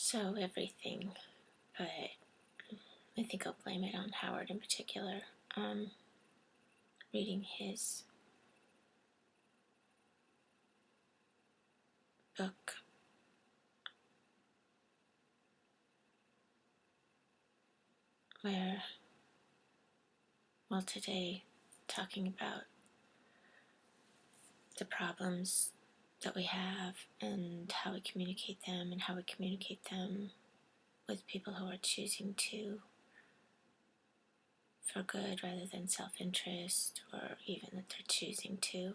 So everything, but I think I'll blame it on Howard in particular. Reading his book, where, well, today, talking about the problems that we have and how we communicate them and how we communicate them with people who are choosing to for good rather than self-interest, or even that they're choosing to.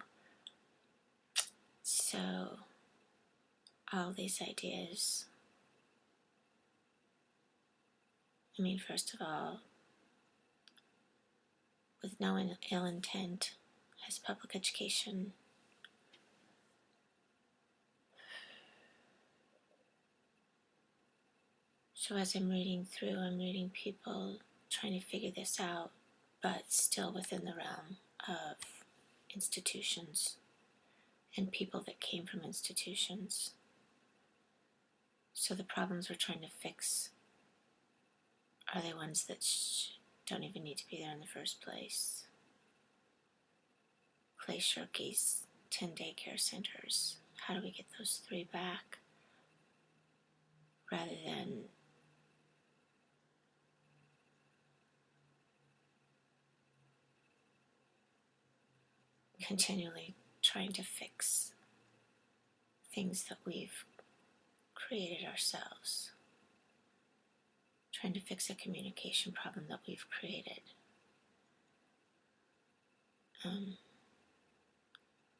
So all these ideas, I mean, first of all, with no ill intent, has public education so as I'm reading through, I'm reading people trying to figure this out, but still within the realm of institutions and people that came from institutions. So the problems we're trying to fix are the ones that don't even need to be there in the first place. Play shirkies, 10 daycare centers. How do we get those 3 back? Rather than continually trying to fix things that we've created ourselves. Trying to fix a communication problem that we've created.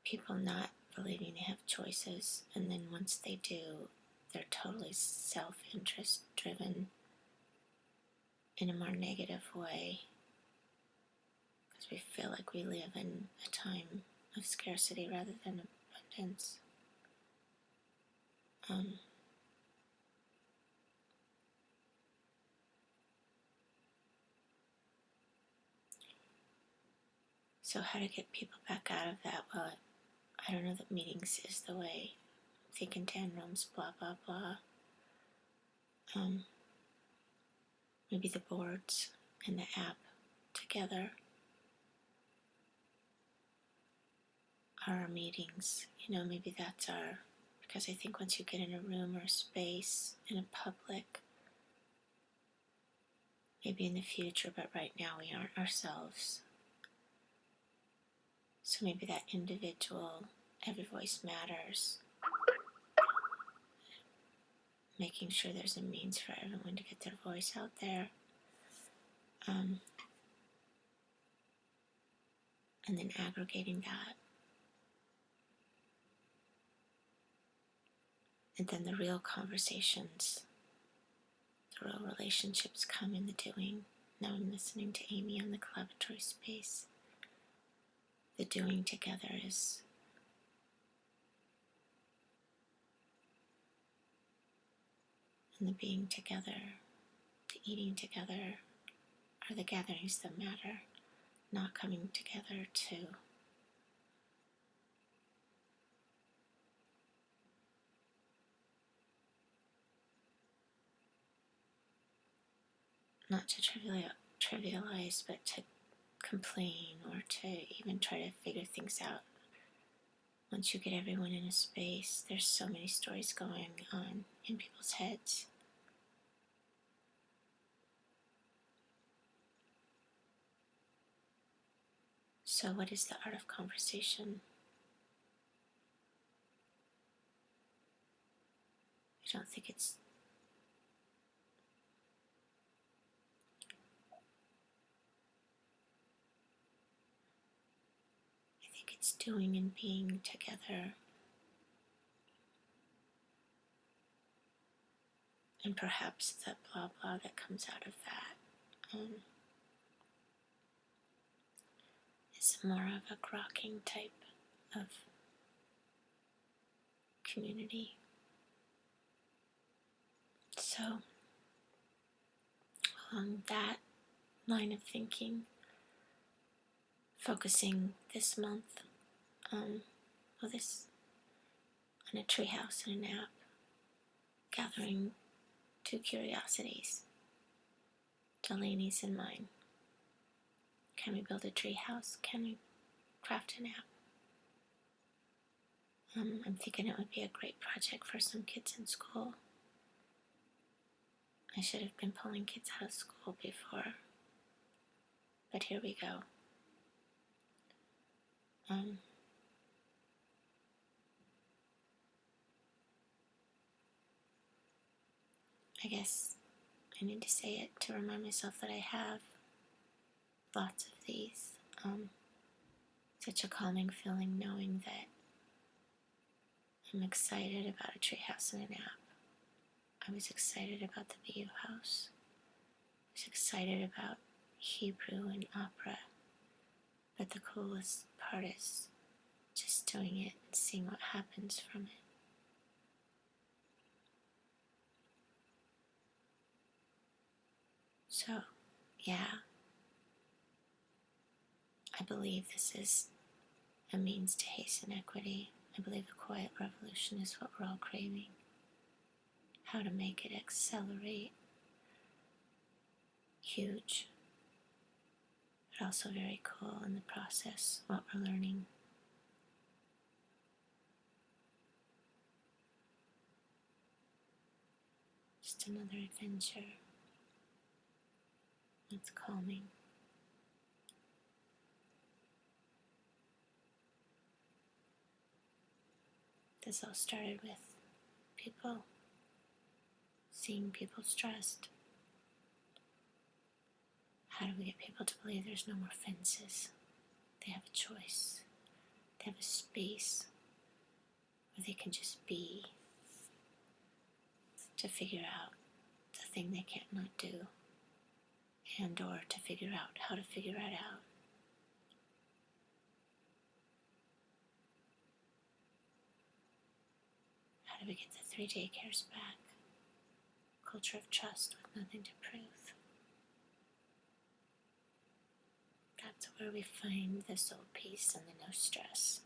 People not believing they have choices, and then once they do, they're totally self-interest driven in a more negative way, because we feel like we live in a time of scarcity rather than abundance. So how to get people back out of that? Well, I don't know that meetings is the way. Thinking tandems, blah, blah, blah. Maybe the boards and the app together are our meetings. Maybe that's because I think once you get in a room or a space, in a public, maybe in the future, but right now we aren't ourselves. So maybe that individual, every voice matters, making sure there's a means for everyone to get their voice out there. And then aggregating that. And then the real conversations, the real relationships come in the doing. Now I'm listening to Amy on the collaboratory space. The doing together is and the being together, the eating together are the gatherings that matter, not coming together to not to trivialize, but to complain or to even try to figure things out. Once you get everyone in a space, there's so many stories going on in people's heads. So what is the art of conversation? I don't think it's doing and being together, and perhaps the blah blah that comes out of that is more of a grokking type of community. So along that line of thinking, focusing this month on a treehouse and an app, gathering two curiosities, Delaney's and mine. Can we build a tree house? Can we craft an app? I'm thinking it would be a great project for some kids in school. I should have been pulling kids out of school before, but here we go. I guess I need to say it to remind myself that I have lots of these. Such a calming feeling knowing that I'm excited about a treehouse and an app. I was excited about the Bee House. I was excited about Hebrew and opera. But the coolest part is just doing it and seeing what happens from it. So, yeah, I believe this is a means to hasten equity. I believe a quiet revolution is what we're all craving. How to make it accelerate, huge, but also very cool in the process, what we're learning. Just another adventure. It's calming. This all started with people, seeing people stressed. How do we get people to believe there's no more fences? They have a choice. They have a space where they can just be, to figure out the thing they can't not do, and or to figure out how to figure it out. How do we get the 3 daycares back? Culture of trust with nothing to prove. That's where we find the soul peace and the no stress.